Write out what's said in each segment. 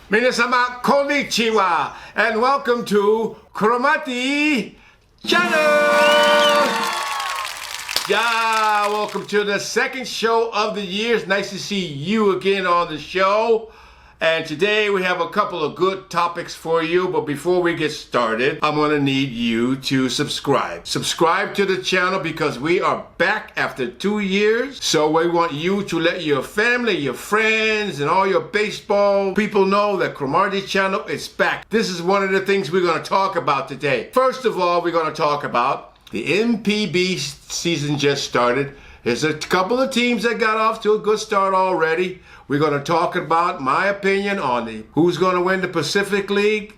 皆様こんにちは and welcome to クロマティ channel. Yeah, welcome to the second show of the year. It's nice to see you again on the show. And today we have a couple of good topics for you. But before we get started, I'm going to need you to subscribe. Subscribe to the channel because we are back after 2 years. So we want you to let your family, your friends, and all your baseball people know that Cromartie channel is back. This is one of the things we're going to talk about today. First of all, we're going to talk about the MPB season just started. There's a couple of teams that got off to a good start already. We're going to talk about my opinion on who's going to win the Pacific League,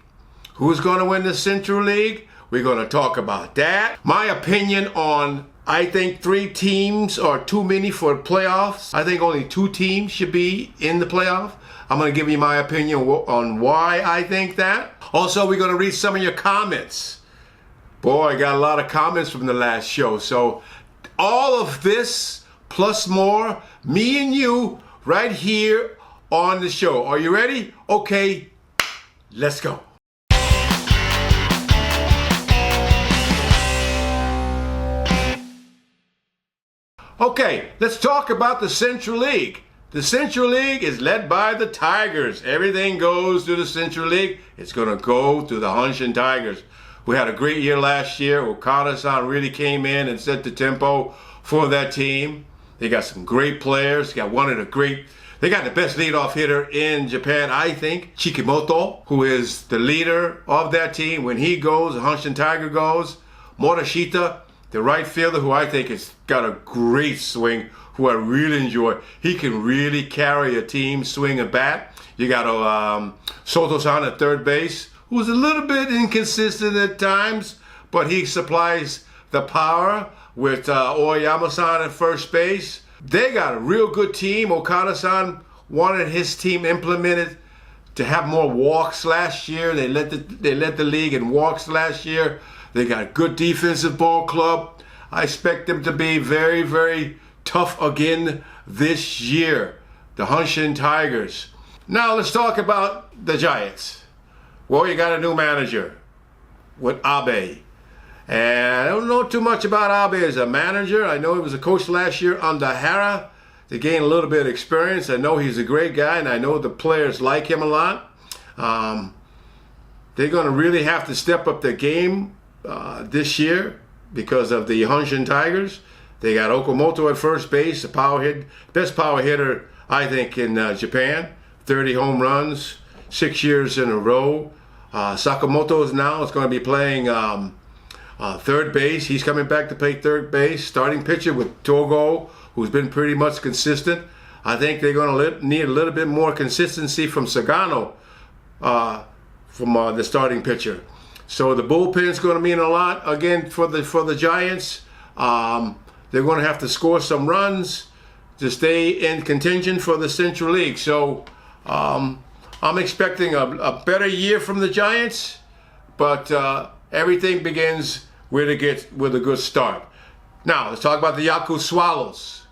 who's going to win the Central League. We're going to talk about that. My opinion on, I think 3 teams are too many for playoffs. I think only 2 teams should be in the playoff. I'm going to give you my opinion on why I think that. Also, we're going to read some of your comments. Boy, I got a lot of comments from the last show. So all of this plus more, me and you, right here on the show. Are you ready? Okay, let's go. Okay, let's talk about the Central League. The Central League is led by the Tigers. Everything goes through the Central League. It's going to go through the Hanshin Tigers. We had a great year last year. Okada-san really came in and set the tempo for that team. They got some great players. They got they got the best leadoff hitter in Japan, I think, Chikimoto, who is the leader of that team. When he goes, the Hanshin Tiger goes. Morishita, the right fielder, who I think has got a great swing, who I really enjoy. He can really carry a team swing a bat. You got Soto-san at third base, who's a little bit inconsistent at times, but he supplies the power with Oyama-san at first base. They got a real good team. Okada-san wanted his team implemented to have more walks last year. They led the league in walks last year. They got a good defensive ball club. I expect them to be very, very tough again this year. The Hanshin Tigers. Now let's talk about the Giants. Well, you got a new manager with Abe. And I don't know too much about Abe as a manager. I know he was a coach last year under Hara to gain a little bit of experience. I know he's a great guy, and I know the players like him a lot. They're going to really have to step up their game this year because of the Hanshin Tigers. They got Okamoto at first base, best power hitter, I think, in Japan. 30 home runs, 6 years in a row. Sakamoto is going to be playing third base. He's coming back to play third base. Starting pitcher with Togo, who's been pretty much consistent. I think they're going to need a little bit more consistency from Sagano, from the starting pitcher. So the bullpen's going to mean a lot again for the Giants. They're going to have to score some runs to stay in contention for the Central League. So I'm expecting a better year from the Giants, but everything begins with a good start. Now, let's talk about the Yaku Swallows.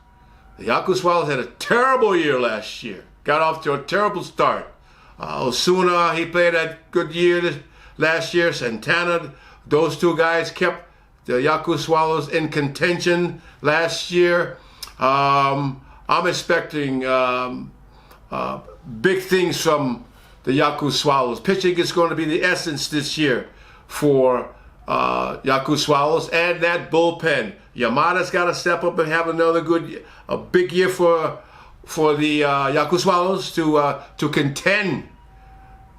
The Yaku Swallows had a terrible year last year. Got off to a terrible start. Osuna, he played a good year last year. Santana, those 2 guys kept the Yaku Swallows in contention last year. I'm expecting big things from the Yaku Swallows. Pitching is going to be the essence this year for Yaku Swallows, and that bullpen. Yamada's got to step up and have a big year for the Yaku Swallows to contend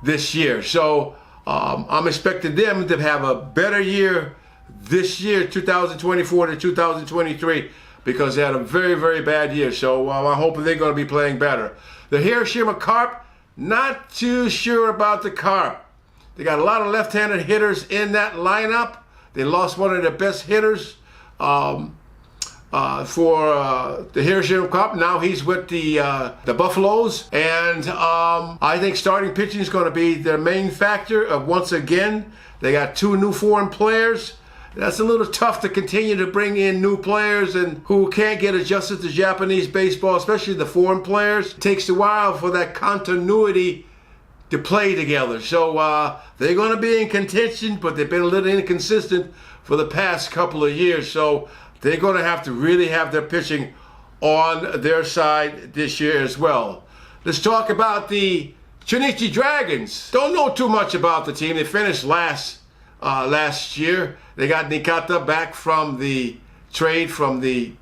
this year. So I'm expecting them to have a better year this year, 2024 to 2023, because they had a very, very bad year. So I'm hoping they're going to be playing better. The Hiroshima Carp, not too sure about the Carp. They got a lot of left-handed hitters in that lineup. They lost one of their best hitters for the Hiroshima Cup. Now he's with the Buffaloes. And I think starting pitching is going to be their main factor. Once again, they got 2 new foreign players. That's a little tough to continue to bring in new players and who can't get adjusted to Japanese baseball, especially the foreign players. It takes a while for that continuity to play together. So they're going to be in contention, but they've been a little inconsistent for the past couple of years. So they're going to have to really have their pitching on their side this year as well. Let's talk about the Chunichi Dragons. Don't know too much about the team. They finished last year. They got Nikata back from the trade from the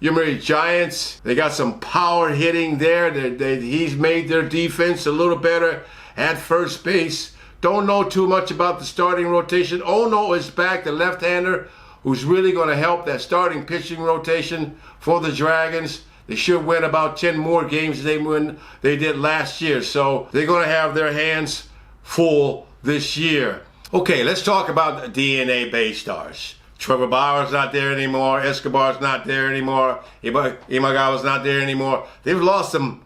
Yomiuri Giants. They got some power hitting there. He's made their defense a little better at first base. Don't know too much about the starting rotation. Ono is back, the left-hander, who's really going to help that starting pitching rotation for the Dragons. They should win about 10 more games than they did last year. So they're going to have their hands full this year. Okay, let's talk about the DNA Bay Stars. Trevor Bauer's not there anymore. Escobar's not there anymore. Imagawa's not there anymore. They've lost some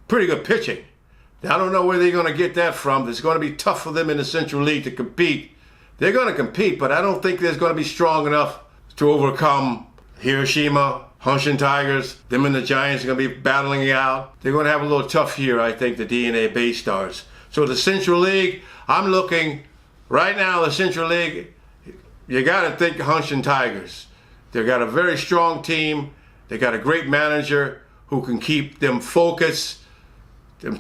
pretty good pitching. I don't know where they're going to get that from. It's going to be tough for them in the Central League to compete. They're going to compete, but I don't think they're going to be strong enough to overcome Hiroshima, Hanshin Tigers. Them and the Giants are going to be battling it out. They're going to have a little tough year, I think, the DNA Bay Stars. So the Central League, I'm looking right now, the Central League, you got to think Hanshin Tigers. They've got a very strong team. They got a great manager who can keep them focused,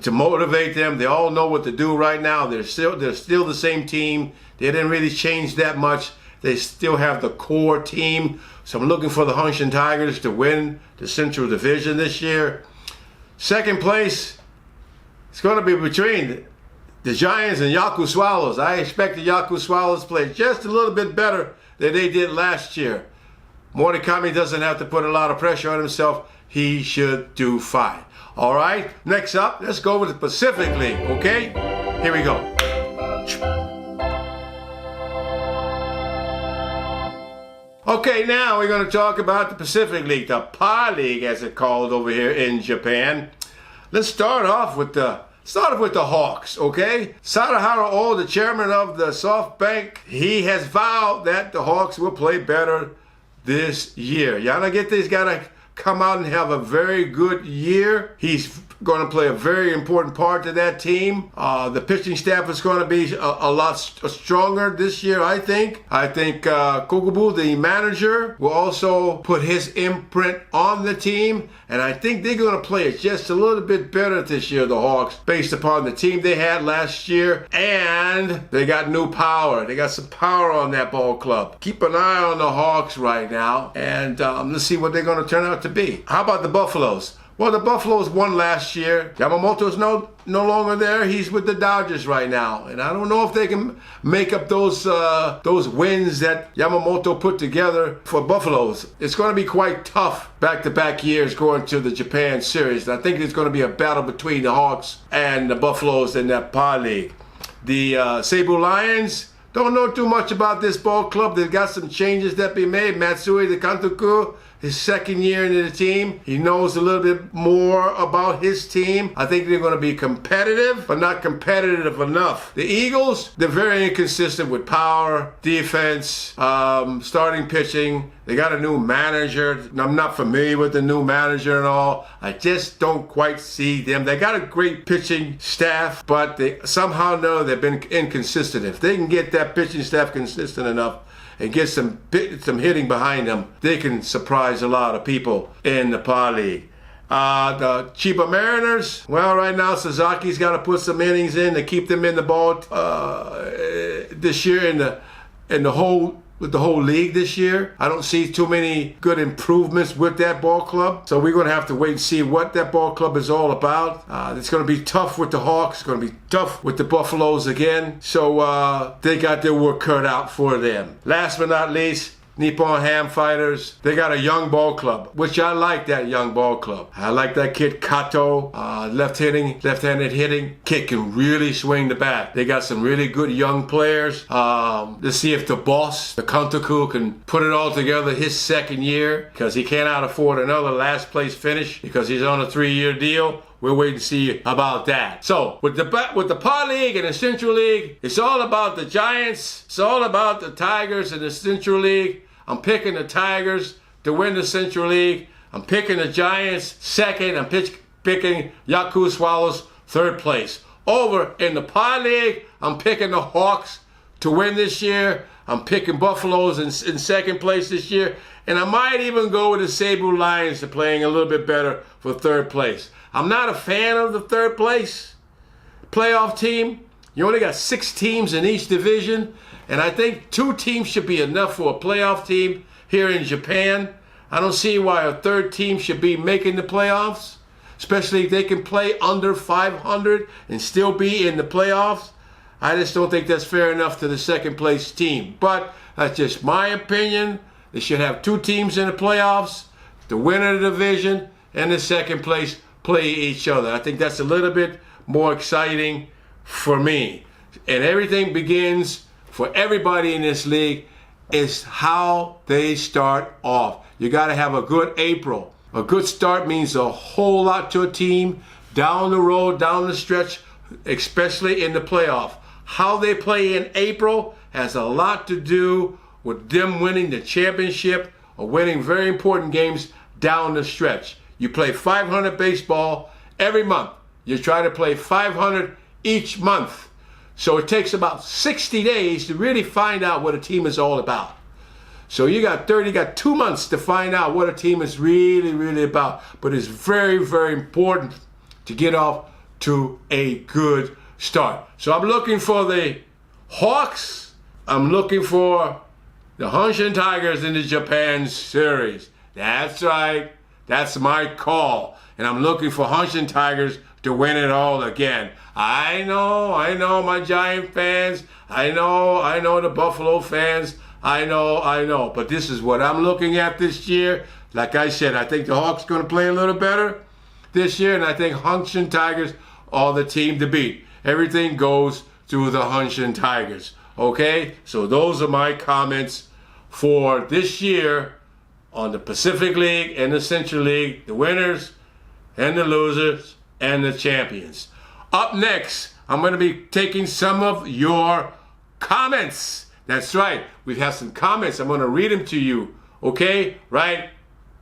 to motivate them. They all know what to do right now. They're still the same team. They didn't really change that much. They still have the core team. So I'm looking for the Hanshin Tigers to win the Central Division this year. Second place, it's going to be between the Giants and Yaku Swallows. I expect the Yaku Swallows to play just a little bit better than they did last year. Morikami doesn't have to put a lot of pressure on himself. He should do fine. All right, next up, let's go with the Pacific League, okay? Here we go. Okay, now we're going to talk about the Pacific League, the PA League as it's called over here in Japan. Let's start off with the Hawks, okay? Sadaharu Oh, the chairman of the SoftBank, he has vowed that the Hawks will play better this year. Yanagete's got to come out and have a very good year. He's going to play a very important part to that team. The pitching staff is going to be a lot stronger this year, I think. I think Kokubu, the manager, will also put his imprint on the team. And I think they're going to play it just a little bit better this year, the Hawks, based upon the team they had last year. And they got new power. They got some power on that ball club. Keep an eye on the Hawks right now. And let's see what they're going to turn out to be. How about the Buffaloes? Well, the Buffaloes won last year. Yamamoto's no longer there. He's with the Dodgers right now. And I don't know if they can make up those wins that Yamamoto put together for Buffaloes. It's going to be quite tough back-to-back years going to the Japan series. And I think there's going to be a battle between the Hawks and the Buffaloes in that PA League. The Seibu Lions, don't know too much about this ball club. They've got some changes that be made. Matsui, the Kantoku, his second year into the team. He knows a little bit more about his team. I think they're going to be competitive, but not competitive enough. The Eagles, they're very inconsistent with power, defense, starting pitching. They got a new manager. I'm not familiar with the new manager and all. I just don't quite see them. They got a great pitching staff, but they somehow know they've been inconsistent. If they can get that pitching staff consistent enough and get some hitting behind them, they can surprise a lot of people in the PA League. The Chiba Mariners, well, right now Suzuki's got to put some innings in to keep them in the ball this year with the whole league this year. I don't see too many good improvements with that ball club. So we're going to have to wait and see what that ball club is all about. It's going to be tough with the Hawks. It's going to be tough with the Buffaloes again. So they got their work cut out for them. Last but not least, Nippon Ham Fighters. They got a young ball club, which I like that young ball club. I like that kid Kato, left-handed hitting. Kid can really swing the bat. They got some really good young players. Let's see if the boss, the Kantoku, can put it all together his second year, because he cannot afford another last place finish because he's on a 3-year deal. We'll wait and see about that. So with the PA League and the Central League, it's all about the Giants. It's all about the Tigers in the Central League. I'm picking the Tigers to win the Central League. I'm picking the Giants second. I'm picking Yaku Swallows third place. Over in the Pie League, I'm picking the Hawks to win this year. I'm picking Buffaloes in second place this year. And I might even go with the Sable Lions to playing a little bit better for third place. I'm not a fan of the third place playoff team. You only got 6 teams in each division. And I think 2 teams should be enough for a playoff team here in Japan. I don't see why a third team should be making the playoffs, especially if they can play under 500 and still be in the playoffs. I just don't think that's fair enough to the second place team. But that's just my opinion. They should have 2 teams in the playoffs. The winner of the division and the second place play each other. I think that's a little bit more exciting for me. And everything begins for everybody in this league is how they start off. You got to have a good April. A good start means a whole lot to a team down the road, down the stretch, especially in the playoff. How they play in April has a lot to do with them winning the championship or winning very important games down the stretch. You play 500 baseball every month. You try to play 500 each month. So it takes about 60 days to really find out what a team is all about. So you got 2 months to find out what a team is really, really about. But it's very, very important to get off to a good start. So I'm looking for the Hawks. I'm looking for the Hanshin Tigers in the Japan series. That's right. That's my call. And I'm looking for Hanshin Tigers to win it all again. I know my Giant fans. I know the Buffalo fans. I know. But this is what I'm looking at this year. Like I said, I think the Hawks going to play a little better this year. And I think Hanshin Tigers are the team to beat. Everything goes through the Hanshin Tigers. Okay? So those are my comments for this year on the Pacific League and the Central League, the winners and the losers and the champions. Up next, I'm going to be taking some of your comments. That's right. We've had some comments. I'm going to read them to you. Okay? Right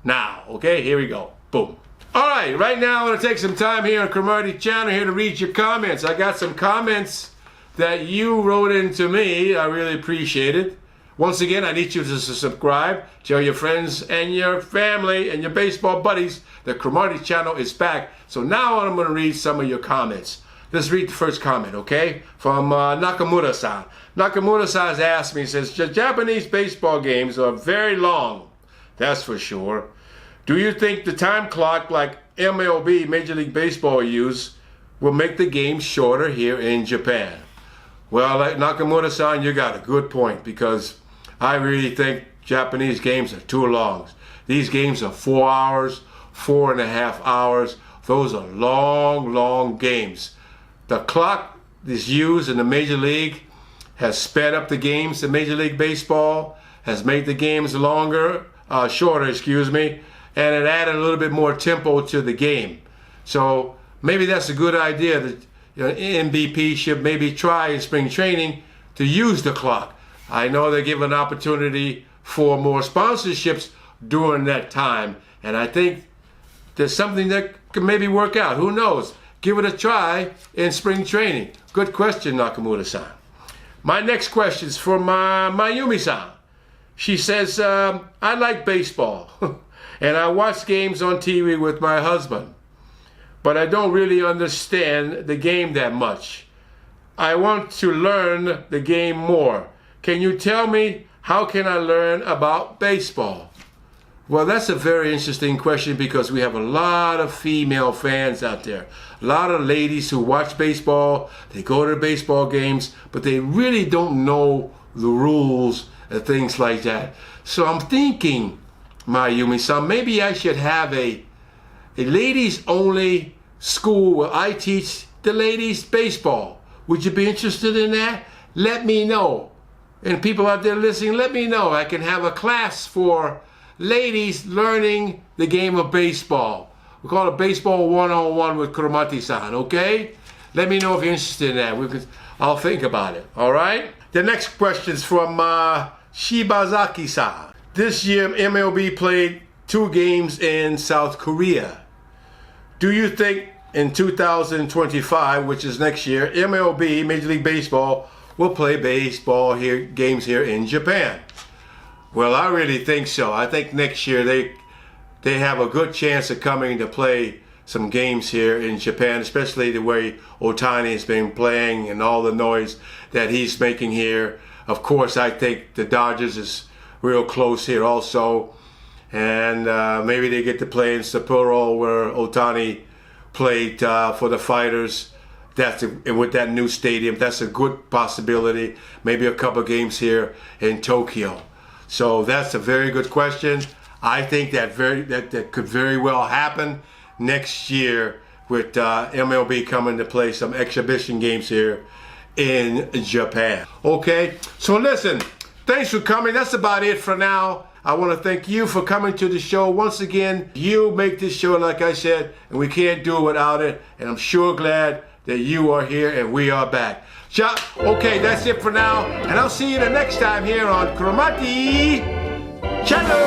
now. Okay? Here we go. Boom. All right. Right now, I'm going to take some time here on Cromartie channel here to read your comments. I got some comments that you wrote in to me. I really appreciate it. Once again, I need you to subscribe. Tell your friends and your family and your baseball buddies the Cromartie channel is back. So now I'm going to read some of your comments. Let's read the first comment, okay? From Nakamura-san. Nakamura-san has asked me, he says, Japanese baseball games are very long. That's for sure. Do you think the time clock like MLB, Major League Baseball, use will make the game shorter here in Japan? Well, like Nakamura-san, you got a good point because I really think Japanese games are too long. These games are 4 hours, 4.5 hours. Those are long, long games. The clock is used in the Major League has sped up the games in Major League Baseball, has made the games shorter, and it added a little bit more tempo to the game. So maybe that's a good idea that MVP should maybe try in spring training to use the clock. I know they give an opportunity for more sponsorships during that time, and I think there's something that can maybe work out. Who knows? Give it a try in spring training. Good question, Nakamura-san. My next question is for Mayumi-san. She says, I like baseball, and I watch games on TV with my husband, but I don't really understand the game that much. I want to learn the game more. Can you tell me how can I learn about baseball? Well, that's a very interesting question because we have a lot of female fans out there. A lot of ladies who watch baseball, they go to baseball games, but they really don't know the rules and things like that. So I'm thinking, Mayumi-san, maybe I should have a ladies-only school where I teach the ladies baseball. Would you be interested in that? Let me know. And people out there listening, let me know. I can have a class for ladies learning the game of baseball. We call it Baseball 101 with Cromartie-san, okay? Let me know if you're interested in that. I'll think about it, all right? The next question is from Shibazaki-san. This year, MLB played 2 games in South Korea. Do you think in 2025, which is next year, MLB, Major League Baseball, will play baseball here, games here in Japan. Well, I really think so. I think next year they have a good chance of coming to play some games here in Japan, especially the way Ohtani has been playing and all the noise that he's making here. Of course, I think the Dodgers is real close here also. And maybe they get to play in Sapporo where Ohtani played for the Fighters. With that new stadium, that's a good possibility. Maybe a couple games here in Tokyo. So that's a very good question. I think that could very well happen next year with MLB coming to play some exhibition games here in Japan. Okay, so listen, thanks for coming. That's about it for now. I want to thank you for coming to the show. Once again, you make this show, like I said, and we can't do it without it. And I'm sure glad that you are here and we are back. Okay, that's it for now. And I'll see you the next time here on Cromartie Channel.